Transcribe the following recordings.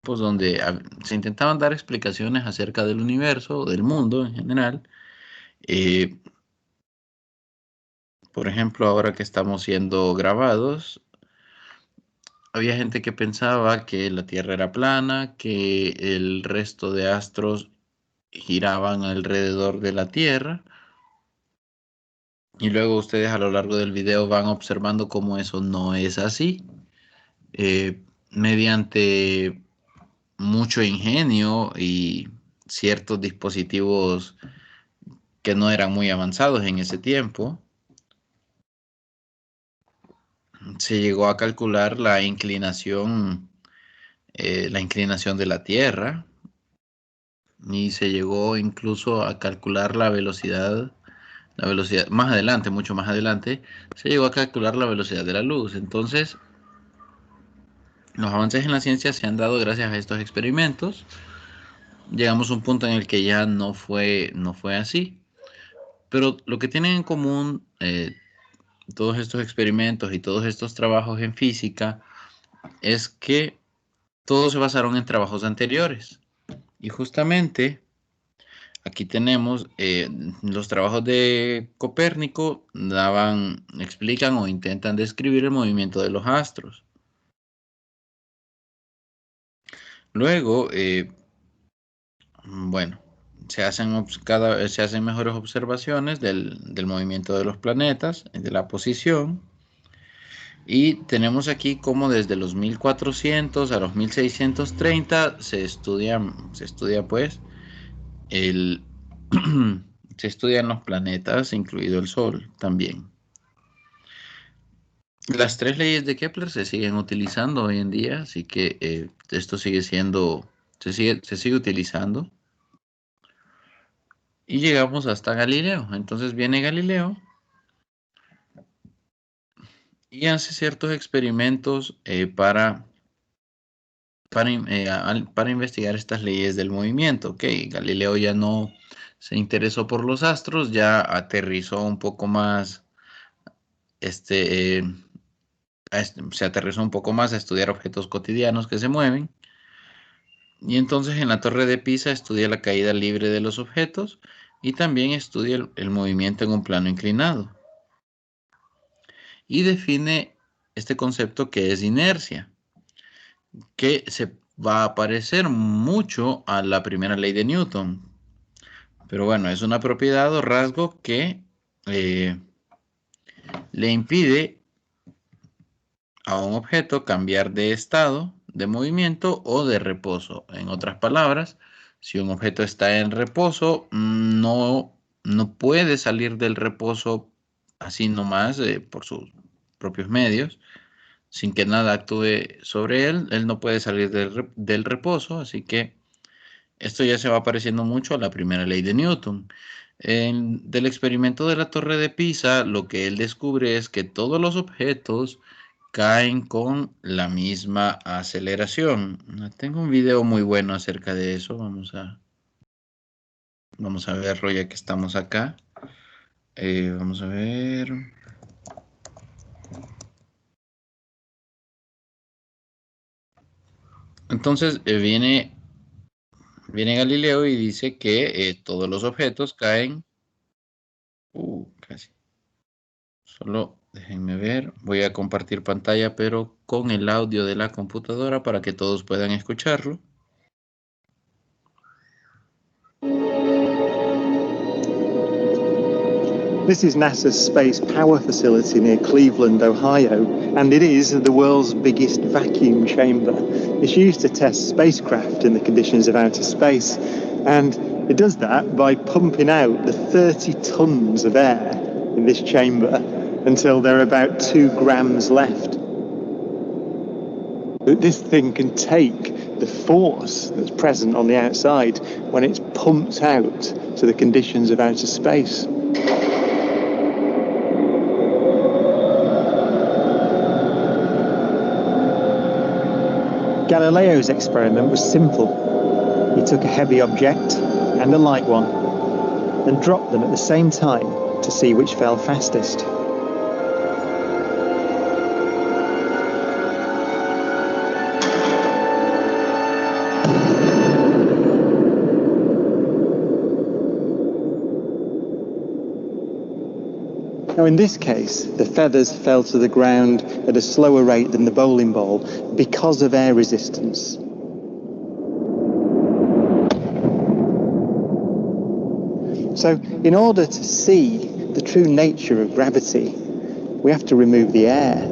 donde se intentaban dar explicaciones acerca del universo, del mundo en general. Por ejemplo, ahora que estamos siendo grabados, había gente que pensaba que la Tierra era plana, que el resto de astros giraban alrededor de la Tierra. Y luego ustedes a lo largo del video van observando cómo eso no es así. Mediante mucho ingenio y ciertos dispositivos que no eran muy avanzados en ese tiempo, se llegó a calcular la inclinación de la Tierra, y se llegó incluso a calcular la velocidad, más adelante, mucho más adelante, se llegó a calcular la velocidad de la luz. Entonces, los avances en la ciencia se han dado gracias a estos experimentos. Llegamos a un punto en el que ya no fue así. Pero lo que tienen en común todos estos experimentos y todos estos trabajos en física es que todos se basaron en trabajos anteriores. Y justamente aquí tenemos los trabajos de Copérnico, explican o intentan describir el movimiento de los astros. Luego, bueno, se hacen mejores observaciones del movimiento de los planetas, de la posición. Y tenemos aquí como desde los 1400 a los 1630 se estudia pues el, se estudian los planetas, incluido el Sol también. Las tres leyes de Kepler se siguen utilizando hoy en día, así que esto se sigue utilizando. Y llegamos hasta Galileo. Entonces viene Galileo y hace ciertos experimentos para investigar estas leyes del movimiento. Ok, Galileo ya no se interesó por los astros, ya aterrizó un poco más, se aterrizó un poco más a estudiar objetos cotidianos que se mueven. Y entonces en la Torre de Pisa estudia la caída libre de los objetos y también estudia el movimiento en un plano inclinado. Y define este concepto que es inercia, que se va a parecer mucho a la primera ley de Newton. Pero bueno, es una propiedad o rasgo que le impide a un objeto cambiar de estado, de movimiento o de reposo. En otras palabras, si un objeto está en reposo, no puede salir del reposo así nomás por sus propios medios, sin que nada actúe sobre él. Él no puede salir del reposo, así que esto ya se va pareciendo mucho a la primera ley de Newton. Del experimento de la Torre de Pisa, lo que él descubre es que todos los objetos caen con la misma aceleración. Tengo un video muy bueno acerca de eso. Vamos a verlo ya que estamos acá. Vamos a ver. Entonces viene Galileo y dice que todos los objetos caen. Casi. Solo déjenme ver. Voy a compartir pantalla, pero con el audio de la computadora para que todos puedan escucharlo. This is NASA's Space Power Facility near Cleveland, Ohio, and it is the world's biggest vacuum chamber. It's used to test spacecraft in the conditions of outer space, and it does that by pumping out the 30 tons of air in this chamber until there are about 2 grams left. This thing can take the force that's present on the outside when it's pumped out to the conditions of outer space. Galileo's experiment was simple. He took a heavy object and a light one and dropped them at the same time to see which fell fastest. Now, in this case, the feathers fell to the ground at a slower rate than the bowling ball because of air resistance. So, in order to see the true nature of gravity, we have to remove the air.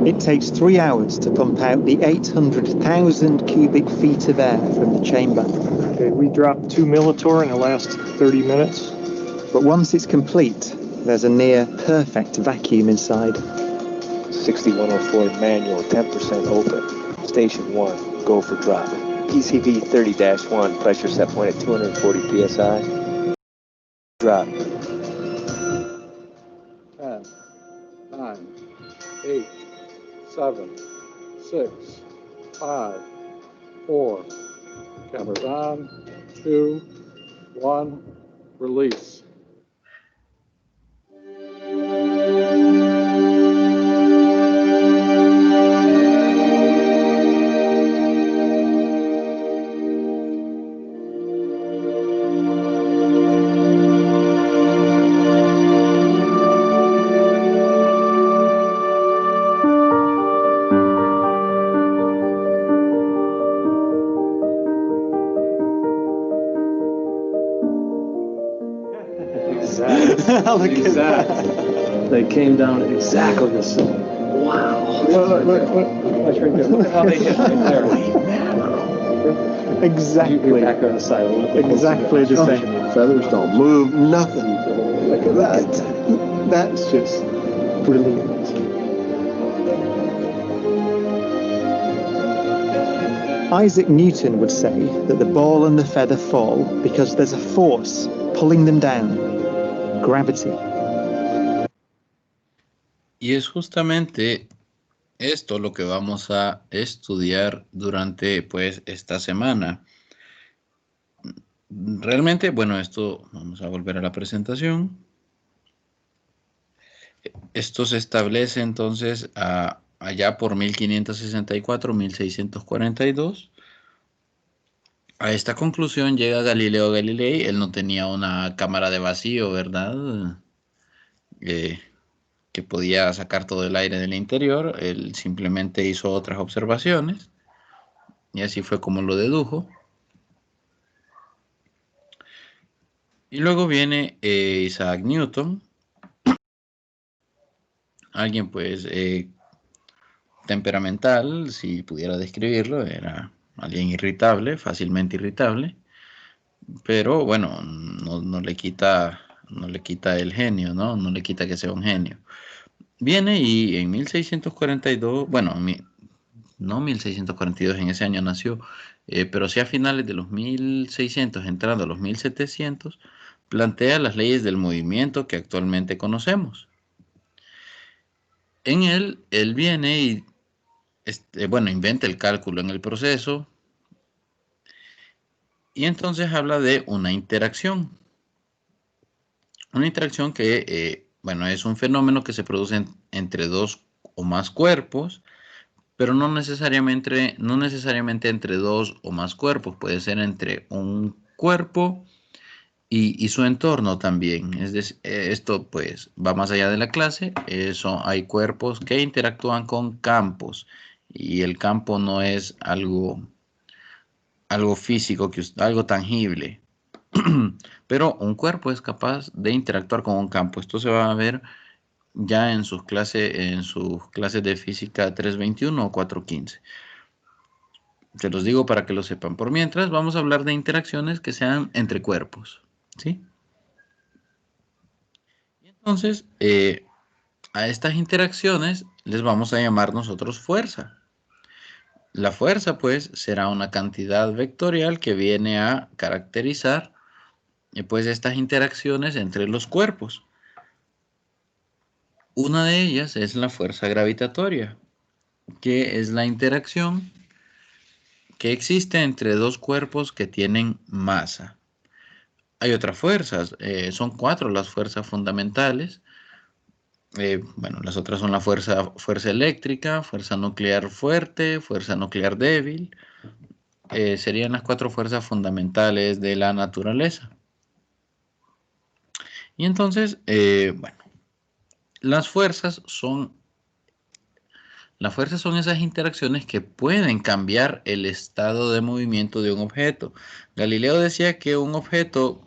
It takes 3 hours to pump out the 800,000 cubic feet of air from the chamber. Okay, we dropped 2 millitorr in the last 30 minutes. But once it's complete, there's a near perfect vacuum inside. 6104 manual, 10% open. Station 1, go for drop. PCV 30-1, pressure set point at 240 psi. Drop. 10, 9, 8, 7, 6, 5, 4. Cameras on. 2, 1. Release. Look at that. They came down exactly the same. Wow. Look at how they hit right there. Exactly. Back on the side. Exactly the same. Feathers don't move, nothing. Look at that. That's just brilliant. Isaac Newton would say that the ball and the feather fall because there's a force pulling them down. Gravity. Y es justamente esto lo que vamos a estudiar durante pues esta semana. Realmente, bueno, esto, vamos a volver a la presentación. Esto se establece entonces allá por 1564, 1642. A esta conclusión llega Galileo Galilei. Él no tenía una cámara de vacío, ¿verdad? Que podía sacar todo el aire del interior. Él simplemente hizo otras observaciones y así fue como lo dedujo. Y luego viene Isaac Newton, alguien pues temperamental, si pudiera describirlo, era alguien irritable, fácilmente irritable, pero bueno, no le quita el genio, ¿no? No le quita que sea un genio. Viene y en 1642, bueno, no 1642, en ese año nació, pero sí a finales de los 1600, entrando a los 1700, plantea las leyes del movimiento que actualmente conocemos. En él viene y, bueno, inventa el cálculo en el proceso y entonces habla de una interacción. Una interacción que, bueno, es un fenómeno que se produce entre dos o más cuerpos, pero no necesariamente entre dos o más cuerpos, puede ser entre un cuerpo y su entorno también. Es decir, esto pues va más allá de la clase. Hay cuerpos que interactúan con campos y el campo no es algo físico, algo tangible. Pero un cuerpo es capaz de interactuar con un campo. Esto se va a ver ya en sus clases de física 321 o 415. Se los digo para que lo sepan. Por mientras, vamos a hablar de interacciones que sean entre cuerpos, ¿sí? Entonces, a estas interacciones les vamos a llamar nosotros fuerza. La fuerza, pues, será una cantidad vectorial que viene a caracterizar, pues, estas interacciones entre los cuerpos. Una de ellas es la fuerza gravitatoria, que es la interacción que existe entre dos cuerpos que tienen masa. hay otras fuerzas, son 4 las fuerzas fundamentales. Bueno, las otras son la fuerza eléctrica, fuerza nuclear fuerte, fuerza nuclear débil. Serían las 4 fuerzas fundamentales de la naturaleza. Y entonces, bueno, las fuerzas son esas interacciones que pueden cambiar el estado de movimiento de un objeto. Galileo decía que un objeto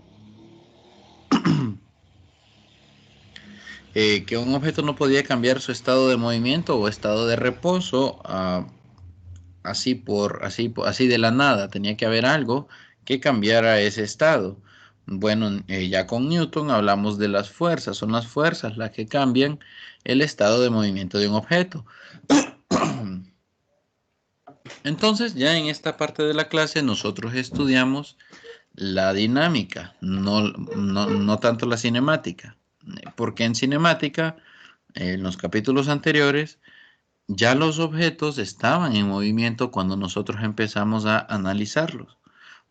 no podía cambiar su estado de movimiento o estado de reposo así de la nada. Tenía que haber algo que cambiara ese estado. Bueno, ya con Newton hablamos de las fuerzas. Son las fuerzas las que cambian el estado de movimiento de un objeto. Entonces, ya en esta parte de la clase nosotros estudiamos la dinámica, no tanto la cinemática. Porque en cinemática, en los capítulos anteriores, ya los objetos estaban en movimiento cuando nosotros empezamos a analizarlos.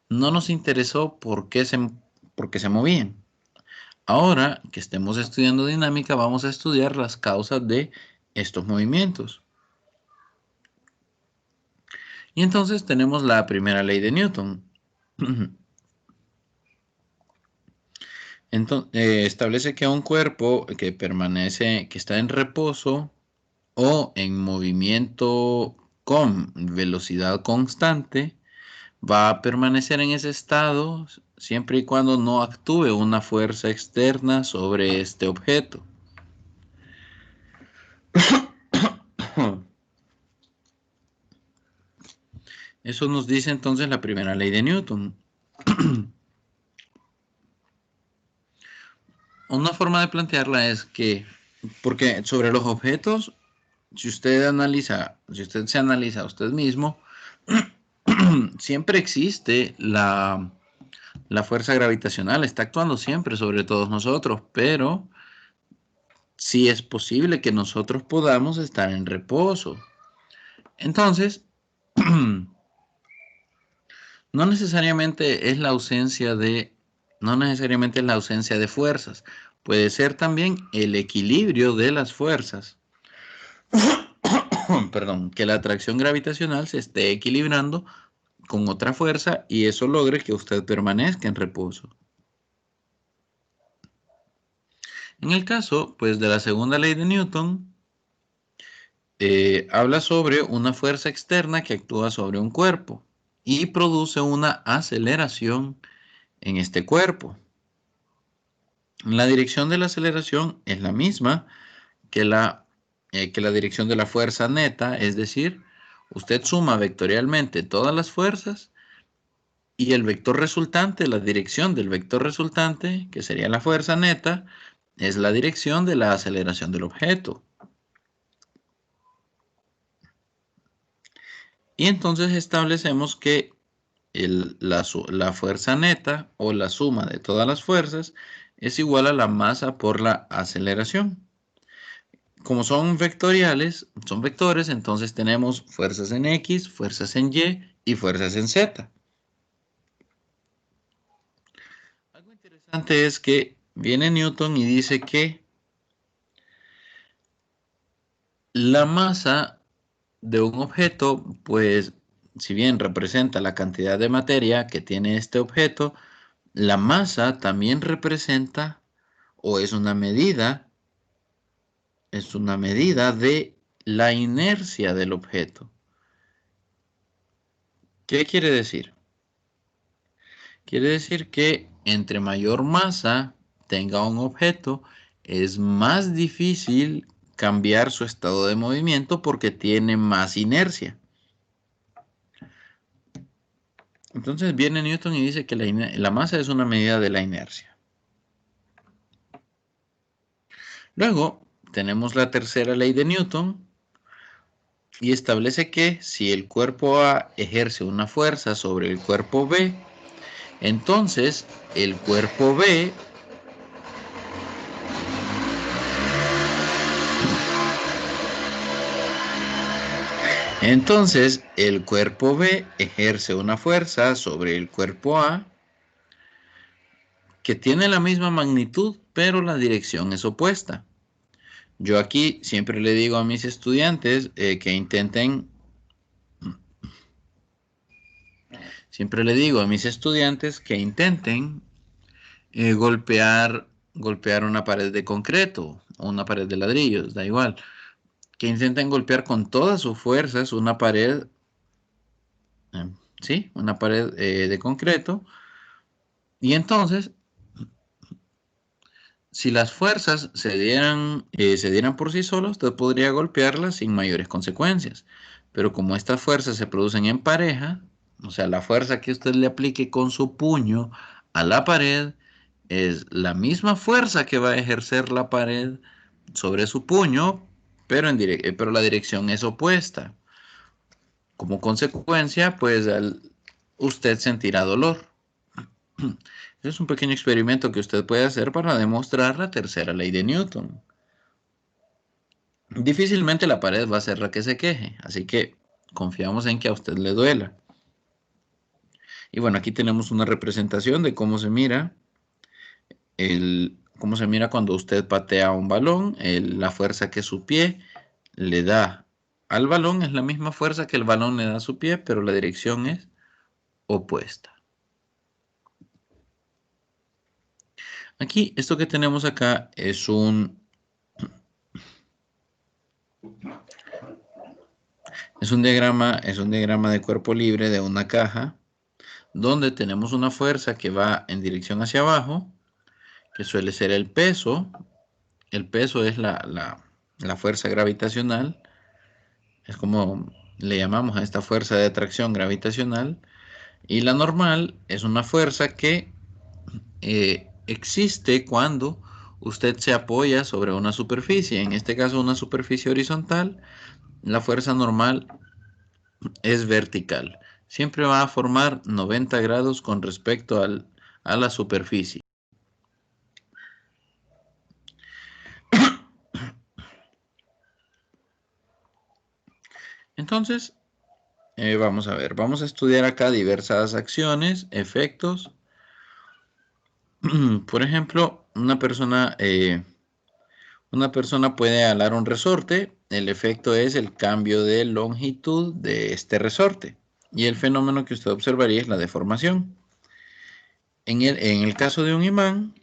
No nos interesó por qué se movían. Ahora que estemos estudiando dinámica, vamos a estudiar las causas de estos movimientos. Y entonces tenemos la primera ley de Newton. Entonces, establece que un cuerpo que está en reposo o en movimiento con velocidad constante, va a permanecer en ese estado siempre y cuando no actúe una fuerza externa sobre este objeto. Eso nos dice entonces la primera ley de Newton. Una forma de plantearla es que, porque sobre los objetos, si usted se analiza a usted mismo, siempre existe la fuerza gravitacional, está actuando siempre sobre todos nosotros, pero sí es posible que nosotros podamos estar en reposo. Entonces, no necesariamente es la ausencia de fuerzas, puede ser también el equilibrio de las fuerzas. Perdón, que la atracción gravitacional se esté equilibrando con otra fuerza y eso logre que usted permanezca en reposo. En el caso, pues, de la segunda ley de Newton, habla sobre una fuerza externa que actúa sobre un cuerpo y produce una aceleración en este cuerpo. La dirección de la aceleración es la misma que la dirección de la fuerza neta, es decir, usted suma vectorialmente todas las fuerzas y el vector resultante, la dirección del vector resultante, que sería la fuerza neta, es la dirección de la aceleración del objeto. Y entonces establecemos que la fuerza neta o la suma de todas las fuerzas es igual a la masa por la aceleración. Como son vectores, entonces tenemos fuerzas en X, fuerzas en Y y fuerzas en Z. Algo interesante es que viene Newton y dice que la masa de un objeto, pues, si bien representa la cantidad de materia que tiene este objeto, la masa también representa o es una medida de la inercia del objeto. ¿Qué quiere decir? Quiere decir que entre mayor masa tenga un objeto, es más difícil cambiar su estado de movimiento porque tiene más inercia. Entonces viene Newton y dice que la masa es una medida de la inercia. Luego tenemos la tercera ley de Newton y establece que si el cuerpo A ejerce una fuerza sobre el cuerpo B, entonces el cuerpo B ejerce una fuerza sobre el cuerpo A que tiene la misma magnitud, pero la dirección es opuesta. Yo aquí siempre le digo a mis estudiantes que intenten, golpear una pared de concreto o una pared de ladrillos, da igual. Que intenten golpear con todas sus fuerzas una pared, ¿sí? Una pared de concreto. Y entonces, si las fuerzas se dieran por sí solas, usted podría golpearlas sin mayores consecuencias. Pero como estas fuerzas se producen en pareja, o sea, la fuerza que usted le aplique con su puño a la pared es la misma fuerza que va a ejercer la pared sobre su puño, pero la dirección es opuesta. Como consecuencia, pues usted sentirá dolor. Es un pequeño experimento que usted puede hacer para demostrar la tercera ley de Newton. Difícilmente la pared va a ser la que se queje, así que confiamos en que a usted le duela. Y bueno, aquí tenemos una representación de cómo se mira cuando usted patea un balón. La fuerza que su pie le da al balón es la misma fuerza que el balón le da a su pie, pero la dirección es opuesta. Aquí, esto que tenemos acá es un diagrama de cuerpo libre de una caja, donde tenemos una fuerza que va en dirección hacia abajo, que suele ser el peso. El peso es la fuerza gravitacional. Es como le llamamos a esta fuerza de atracción gravitacional. Y la normal es una fuerza que existe cuando usted se apoya sobre una superficie. En este caso, una superficie horizontal. La fuerza normal es vertical. Siempre va a formar 90 grados con respecto a la superficie. Entonces, vamos a ver, vamos a estudiar acá diversas acciones, efectos. Por ejemplo, una persona puede alar un resorte. El efecto es el cambio de longitud de este resorte. Y el fenómeno que usted observaría es la deformación. En el caso de un imán,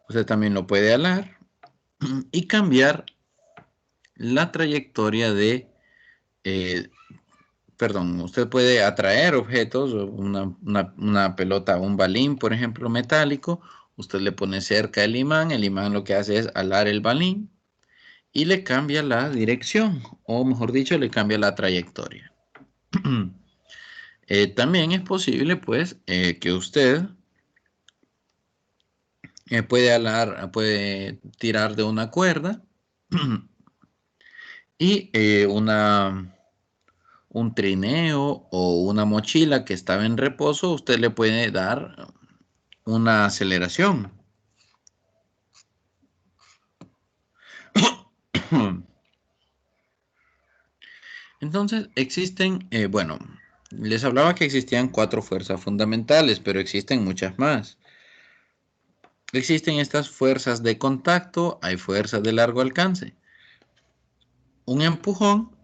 usted también lo puede alar y cambiar la trayectoria usted puede atraer objetos, una pelota, un balín, por ejemplo, metálico. Usted le pone cerca el imán lo que hace es alar el balín y le cambia la dirección, o mejor dicho, le cambia la trayectoria. También es posible, pues, que usted puede tirar de una cuerda y un trineo o una mochila que estaba en reposo, usted le puede dar una aceleración. Entonces existen, les hablaba que existían 4 fuerzas fundamentales, pero existen muchas más. Existen estas fuerzas de contacto, hay fuerzas de largo alcance. Un empujón,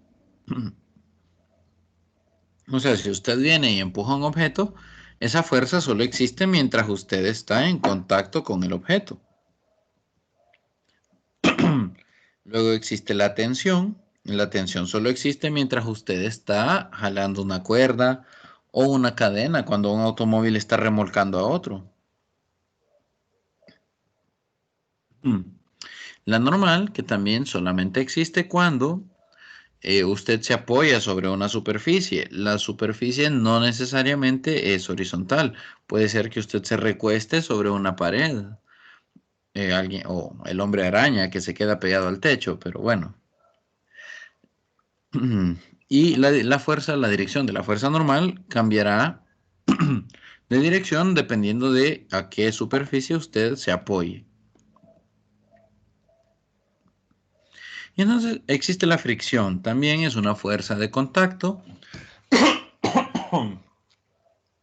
o sea, si usted viene y empuja un objeto, esa fuerza solo existe mientras usted está en contacto con el objeto. Luego existe la tensión. La tensión solo existe mientras usted está jalando una cuerda o una cadena cuando un automóvil está remolcando a otro. La normal, que también solamente existe cuando usted se apoya sobre una superficie. La superficie no necesariamente es horizontal. Puede ser que usted se recueste sobre una pared. O el hombre araña que se queda pegado al techo, pero bueno. Y la dirección de la fuerza normal cambiará de dirección dependiendo de a qué superficie usted se apoye. Y entonces existe la fricción, también es una fuerza de contacto.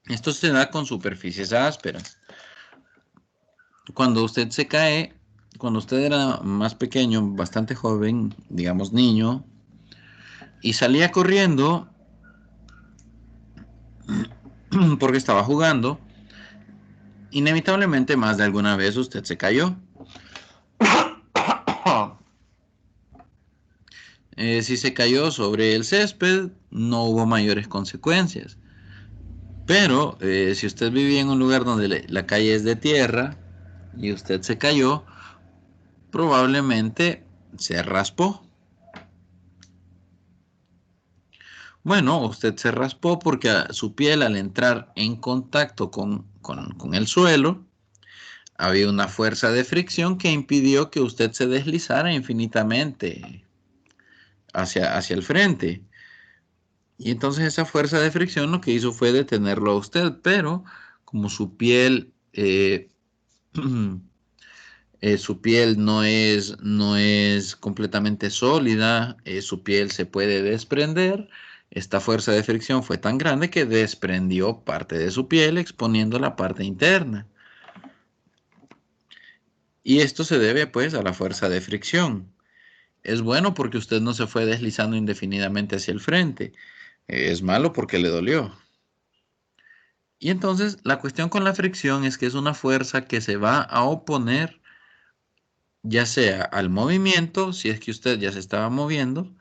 Esto se da con superficies ásperas. Cuando usted se cae, cuando usted era más pequeño, bastante joven, digamos niño, y salía corriendo porque estaba jugando, inevitablemente más de alguna vez usted se cayó. Si se cayó sobre el césped, no hubo mayores consecuencias. Pero si usted vivía en un lugar donde la calle es de tierra y usted se cayó, probablemente se raspó. Bueno, usted se raspó porque su piel al entrar en contacto con el suelo, había una fuerza de fricción que impidió que usted se deslizara infinitamente hacia el frente. Y entonces esa fuerza de fricción lo que hizo fue detenerlo a usted, pero como su piel no es completamente sólida, su piel se puede desprender. Esta fuerza de fricción fue tan grande que desprendió parte de su piel, exponiendo la parte interna. Y esto se debe pues a la fuerza de fricción. Es bueno porque usted no se fue deslizando indefinidamente hacia el frente. Es malo porque le dolió. Y entonces la cuestión con la fricción es que es una fuerza que se va a oponer ya sea al movimiento, si es que usted ya se estaba moviendo,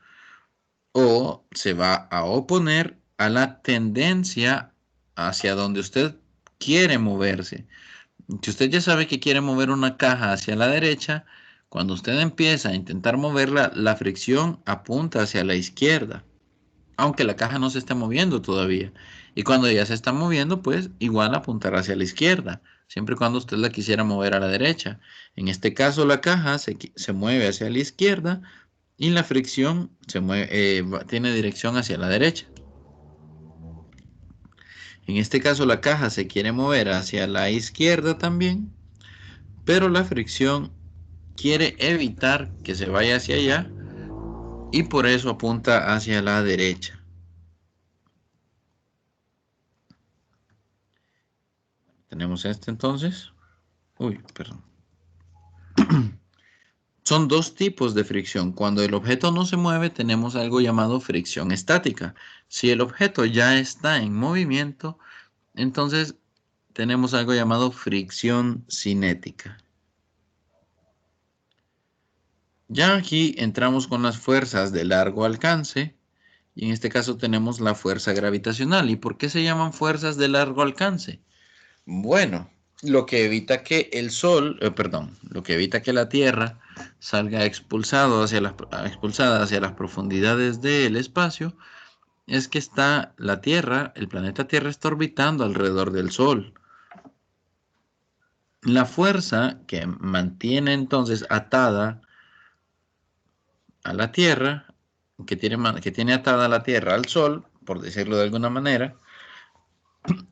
o se va a oponer a la tendencia hacia donde usted quiere moverse. Si usted ya sabe que quiere mover una caja hacia la derecha, cuando usted empieza a intentar moverla, la fricción apunta hacia la izquierda, aunque la caja no se esté moviendo todavía. Y cuando ya se está moviendo, pues igual apuntará hacia la izquierda, siempre y cuando usted la quisiera mover a la derecha. En este caso, la caja se mueve hacia la izquierda y la fricción tiene dirección hacia la derecha. En este caso, la caja se quiere mover hacia la izquierda también, pero la fricción quiere evitar que se vaya hacia allá y por eso apunta hacia la derecha. Tenemos este entonces. Uy, perdón. Son dos tipos de fricción. Cuando el objeto no se mueve, tenemos algo llamado fricción estática. Si el objeto ya está en movimiento, entonces tenemos algo llamado fricción cinética. Ya aquí entramos con las fuerzas de largo alcance. Y en este caso tenemos la fuerza gravitacional. ¿Y por qué se llaman fuerzas de largo alcance? Bueno, lo que evita que lo que evita que la Tierra salga expulsada hacia las profundidades del espacio es que el planeta Tierra está orbitando alrededor del Sol. La fuerza que mantiene entonces atada a la Tierra, que tiene atada a la Tierra al Sol, por decirlo de alguna manera,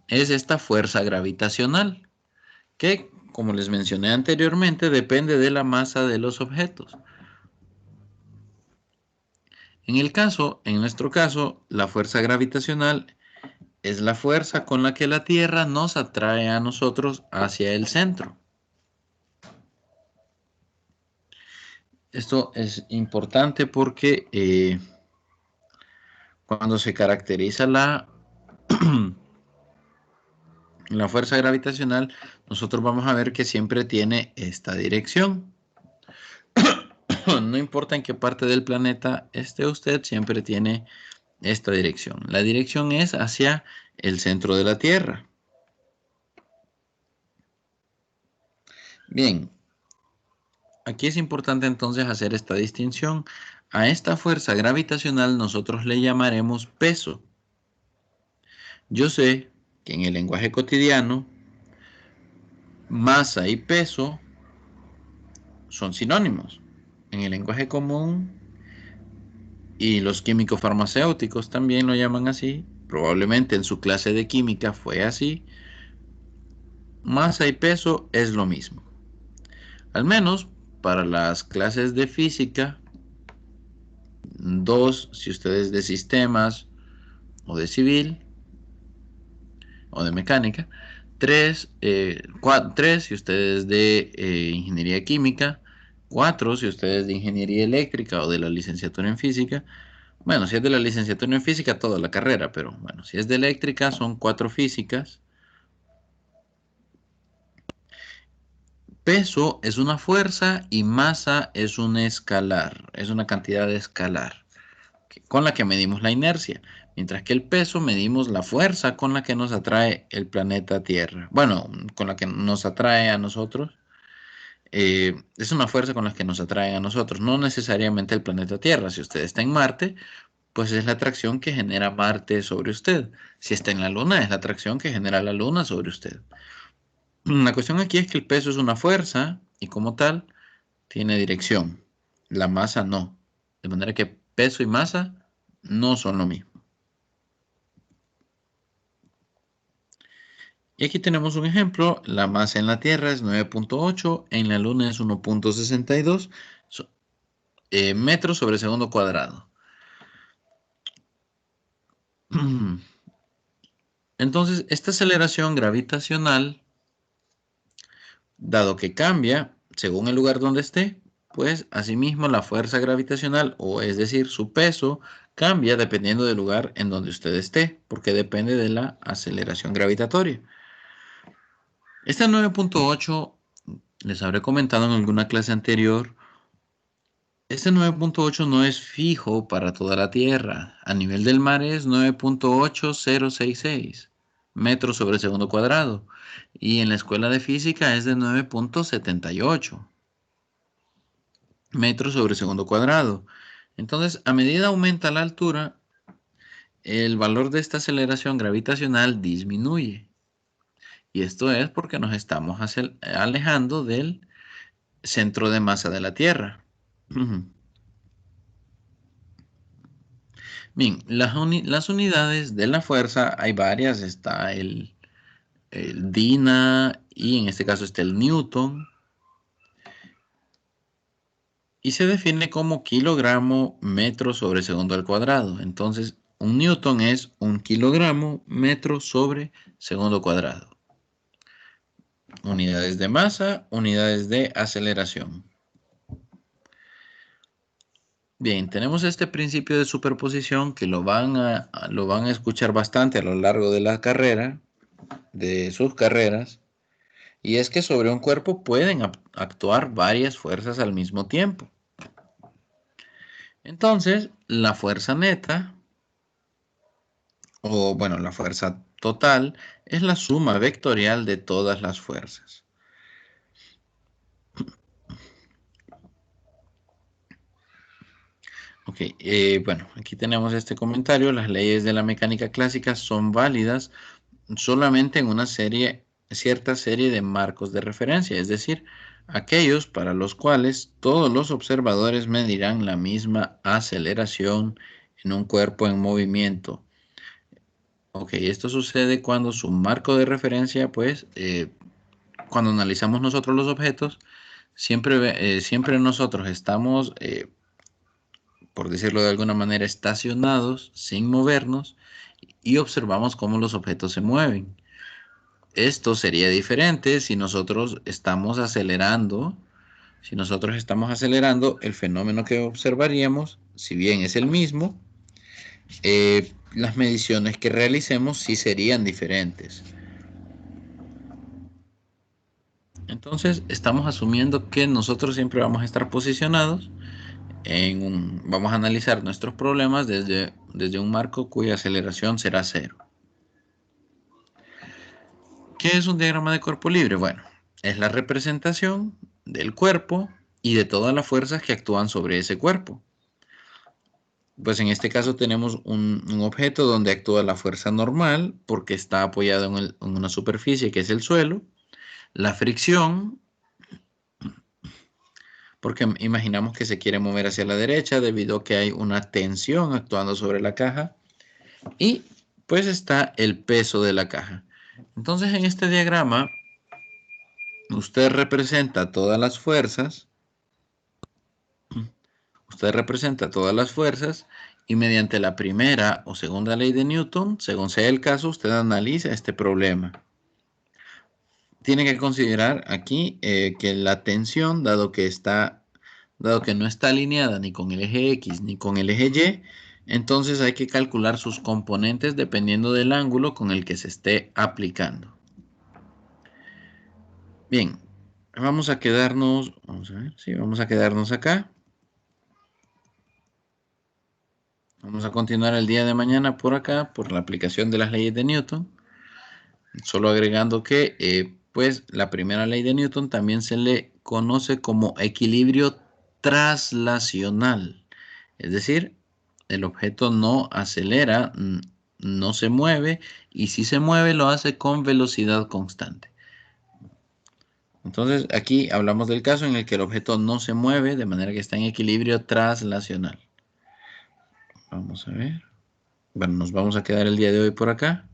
es esta fuerza gravitacional, que, como les mencioné anteriormente, depende de la masa de los objetos. En nuestro caso, la fuerza gravitacional es la fuerza con la que la Tierra nos atrae a nosotros hacia el centro. Esto es importante porque cuando se caracteriza la fuerza gravitacional, nosotros vamos a ver que siempre tiene esta dirección. No importa en qué parte del planeta esté usted, siempre tiene esta dirección. La dirección es hacia el centro de la Tierra. Bien, aquí es importante entonces hacer esta distinción. A esta fuerza gravitacional nosotros le llamaremos peso. Yo sé que en el lenguaje cotidiano, masa y peso son sinónimos. En el lenguaje común, y los químicos farmacéuticos también lo llaman así, probablemente en su clase de química fue así, masa y peso es lo mismo. Al menos para las clases de física, 2, si ustedes de sistemas o de civil, o de mecánica, 3 si usted es de ingeniería química, 4 si usted es de ingeniería eléctrica o de la licenciatura en física. Bueno, si es de la licenciatura en física, toda la carrera, pero bueno, si es de eléctrica, son 4 físicas. Peso es una fuerza y masa es un escalar, es una cantidad escalar con la que medimos la inercia, mientras que el peso medimos la fuerza con la que nos atrae el planeta Tierra. Bueno, con la que nos atrae a nosotros. Es una fuerza con la que nos atraen a nosotros, no necesariamente el planeta Tierra. Si usted está en Marte, pues es la atracción que genera Marte sobre usted. Si está en la Luna, es la atracción que genera la Luna sobre usted. La cuestión aquí es que el peso es una fuerza y como tal tiene dirección. La masa no. De manera que peso y masa no son lo mismo. Y aquí tenemos un ejemplo. La masa en la Tierra es 9.8, en la Luna es 1.62 metros sobre segundo cuadrado. Entonces, esta aceleración gravitacional, dado que cambia según el lugar donde esté, pues asimismo la fuerza gravitacional, o es decir, su peso, cambia dependiendo del lugar en donde usted esté, porque depende de la aceleración gravitatoria. Esta 9.8, les habré comentado en alguna clase anterior, este 9.8 no es fijo para toda la Tierra. A nivel del mar es 9.8066 metros sobre segundo cuadrado. Y en la escuela de física es de 9.78 metros sobre segundo cuadrado. Entonces, a medida aumenta la altura, el valor de esta aceleración gravitacional disminuye. Y esto es porque nos estamos alejando del centro de masa de la Tierra. Bien, las unidades de la fuerza hay varias. Está el Dina y en este caso está el Newton. Y se define como kilogramo metro sobre segundo al cuadrado. Entonces, un Newton es un kilogramo metro sobre segundo cuadrado. Unidades de masa, unidades de aceleración. Bien, tenemos este principio de superposición que lo van a escuchar bastante a lo largo de la carrera, de sus carreras, y es que sobre un cuerpo pueden actuar varias fuerzas al mismo tiempo. Entonces, la fuerza neta, o bueno, la fuerza total, es la suma vectorial de todas las fuerzas. Ok, bueno, aquí tenemos este comentario. Las leyes de la mecánica clásica son válidas solamente en una cierta serie de marcos de referencia, es decir, aquellos para los cuales todos los observadores medirán la misma aceleración en un cuerpo en movimiento. Ok, esto sucede cuando su marco de referencia, pues, cuando analizamos nosotros los objetos, siempre nosotros estamos, por decirlo de alguna manera, estacionados, sin movernos, y observamos cómo los objetos se mueven. Esto sería diferente si nosotros estamos acelerando. Si nosotros estamos acelerando, el fenómeno que observaríamos, si bien es el mismo, las mediciones que realicemos sí serían diferentes. Entonces, estamos asumiendo que nosotros siempre vamos a estar posicionados vamos a analizar nuestros problemas desde un marco cuya aceleración será 0. ¿Qué es un diagrama de cuerpo libre? Bueno, es la representación del cuerpo y de todas las fuerzas que actúan sobre ese cuerpo. Pues en este caso tenemos un objeto donde actúa la fuerza normal porque está apoyado en una superficie que es el suelo. La fricción, porque imaginamos que se quiere mover hacia la derecha debido a que hay una tensión actuando sobre la caja. Y pues está el peso de la caja. Entonces en este diagrama usted representa todas las fuerzas. Y mediante la primera o segunda ley de Newton, según sea el caso, usted analiza este problema. Tiene que considerar aquí que la tensión, dado que no está alineada ni con el eje X ni con el eje Y, entonces hay que calcular sus componentes dependiendo del ángulo con el que se esté aplicando. Bien, vamos a quedarnos acá. Vamos a continuar el día de mañana por acá, por la aplicación de las leyes de Newton. Solo agregando que, pues, la primera ley de Newton también se le conoce como equilibrio traslacional. Es decir, el objeto no acelera, no se mueve, y si se mueve lo hace con velocidad constante. Entonces, aquí hablamos del caso en el que el objeto no se mueve, de manera que está en equilibrio traslacional. Vamos a ver. Bueno, nos vamos a quedar el día de hoy por acá.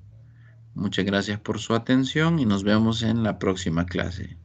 Muchas gracias por su atención y nos vemos en la próxima clase.